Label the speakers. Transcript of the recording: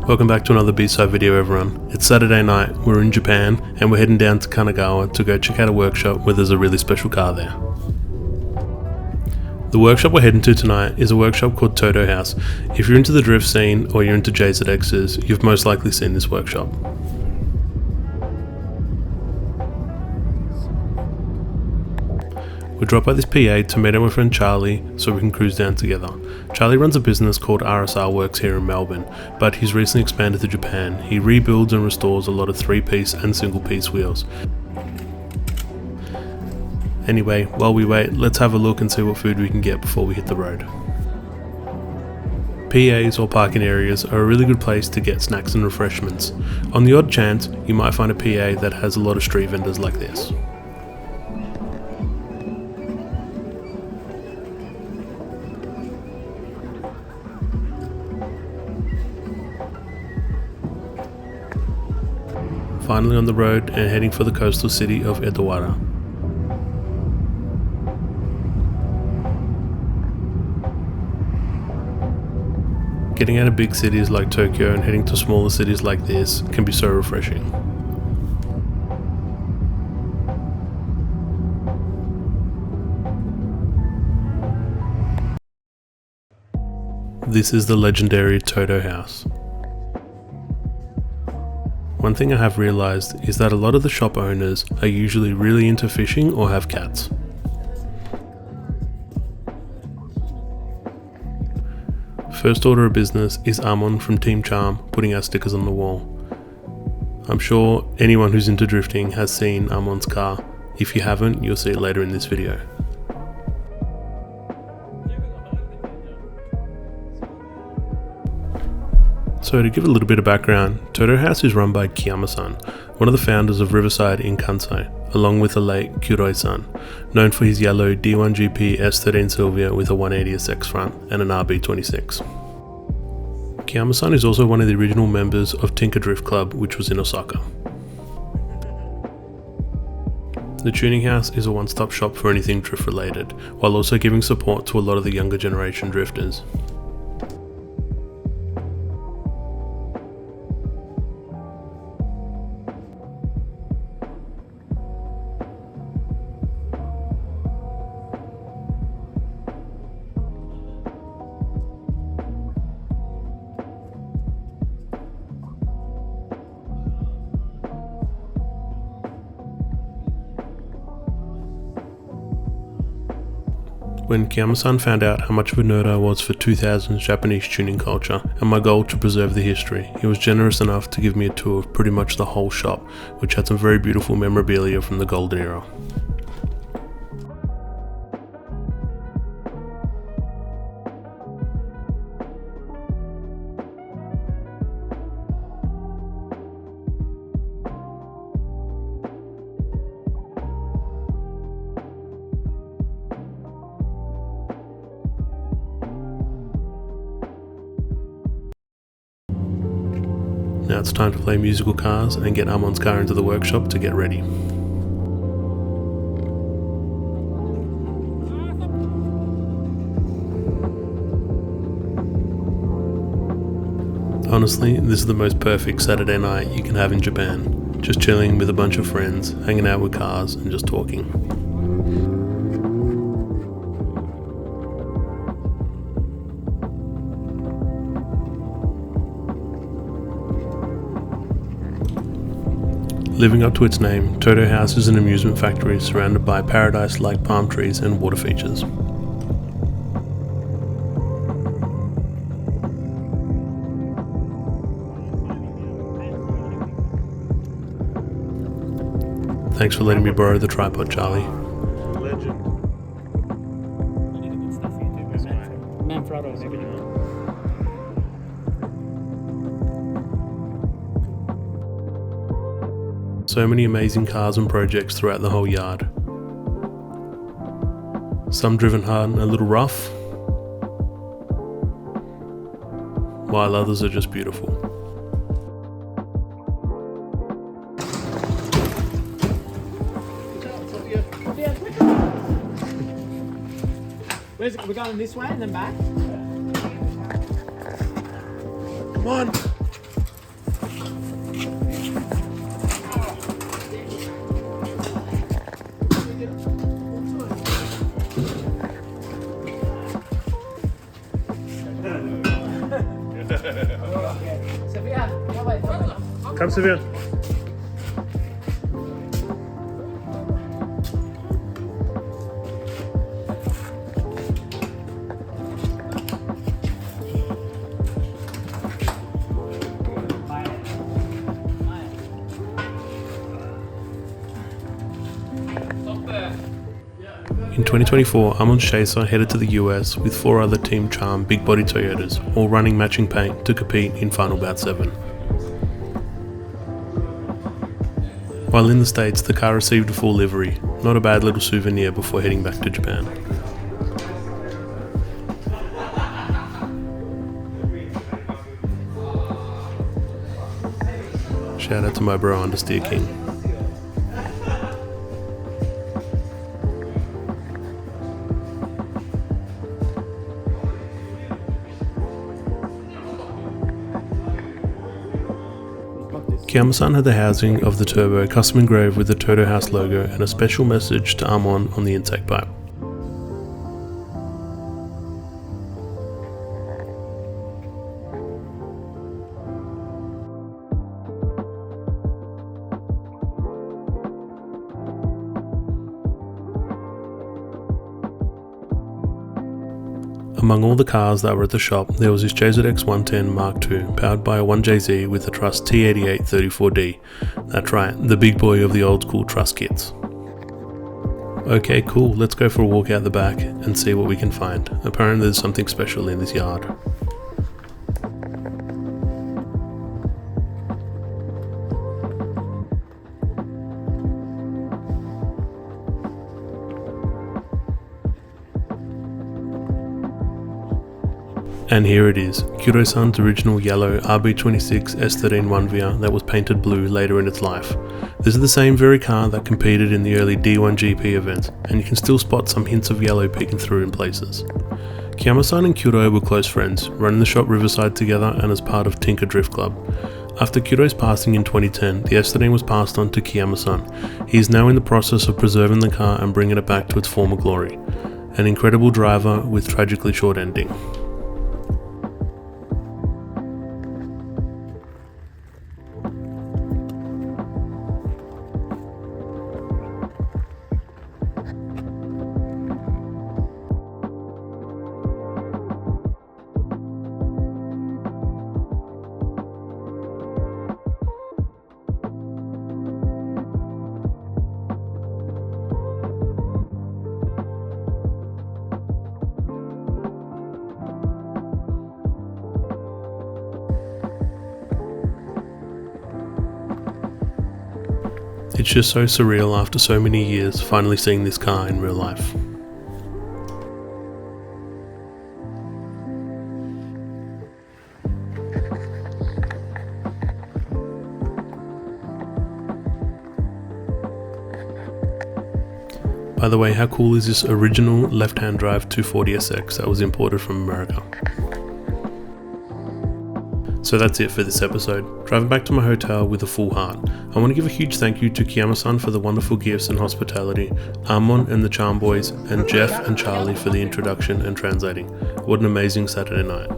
Speaker 1: Welcome back to another B-side video everyone. It's Saturday night, we're in Japan and we're heading down to Kanagawa to go check out a workshop where there's a really special car there. The workshop we're heading to tonight is a workshop called Toto House. If you're into the drift scene or you're into JZXs, you've most likely seen this workshop. We drop by this PA to meet my friend Charlie so we can cruise down together. Charlie runs a business called RSR Works here in Melbourne, but he's recently expanded to Japan. He rebuilds and restores a lot of 3-piece and single-piece wheels. Anyway, while we wait, let's have a look and see what food we can get before we hit the road. PAs or parking areas are a really good place to get snacks and refreshments. On the odd chance, you might find a PA that has a lot of street vendors like this. Finally on the road and heading for the coastal city of Edawara. Getting out of big cities like Tokyo and heading to smaller cities like this can be so refreshing. This is the legendary Toto House. One thing I have realised is that a lot of the shop owners are usually really into fishing or have cats. First order of business is Ammon from Team Charm putting our stickers on the wall. I'm sure anyone who's into drifting has seen Ammon's car. If you haven't, you'll see it later in this video. So to give a little bit of background, Toto House is run by Kiyama-san, one of the founders of Riverside in Kansai, along with the late Kuroi-san, known for his yellow D1GP S13 Silvia with a 180SX front and an RB26. Kiyama-san is also one of the original members of Tinker Drift Club, which was in Osaka. The tuning house is a one-stop shop for anything drift related, while also giving support to a lot of the younger generation drifters. When Kiyama-san found out how much of a nerd I was for 2000s Japanese tuning culture and my goal to preserve the history, he was generous enough to give me a tour of pretty much the whole shop, which had some very beautiful memorabilia from the golden era. Now it's time to play musical cars and get Ammon's car into the workshop to get ready. Honestly, this is the most perfect Saturday night you can have in Japan. Just chilling with a bunch of friends, hanging out with cars and just talking. Living up to its name, Toto House is an amusement factory surrounded by paradise-like palm trees and water features. Thanks for letting me borrow the tripod, Charlie.
Speaker 2: Legend.
Speaker 1: So many amazing cars and projects throughout the whole yard. Some driven hard and a little rough, while others are just beautiful.
Speaker 2: We're going this way and then back?
Speaker 1: Come on! Come, Sylvia. In 2024, Ammon's Chaser headed to the US with 4 other Team Charm big body Toyotas, all running matching paint to compete in Final Bout 7. While in the States, the car received a full livery, not a bad little souvenir before heading back to Japan. Shout out to my bro Understeer King. Kiyama-san had the housing of the turbo custom engraved with the Toto House logo and a special message to Ammon on the intake pipe. Among all the cars that were at the shop, there was this JZX 110 Mark II, powered by a 1JZ with the Truss T88 34D. That's right, the big boy of the old school Truss kits. Okay, cool, let's go for a walk out the back and see what we can find. Apparently there's something special in this yard. And here it is, Kuro-san's original yellow RB26 S13 1VR that was painted blue later in its life. This is the same very car that competed in the early D1 GP events, and you can still spot some hints of yellow peeking through in places. Kiyama-san and Kuro were close friends, running the shop Riverside together and as part of Tinker Drift Club. After Kuro's passing in 2010, the S13 was passed on to Kiyama-san. He is now in the process of preserving the car and bringing it back to its former glory. An incredible driver with tragically short ending. It's just so surreal after so many years finally seeing this car in real life. By the way, how cool is this original left-hand drive 240SX that was imported from America? So that's it for this episode. Driving back to my hotel with a full heart. I want to give a huge thank you to Kiyama-san for the wonderful gifts and hospitality, Ammon and the Charm Boys, and Jeff and Charlie for the introduction and translating. What an amazing Saturday night.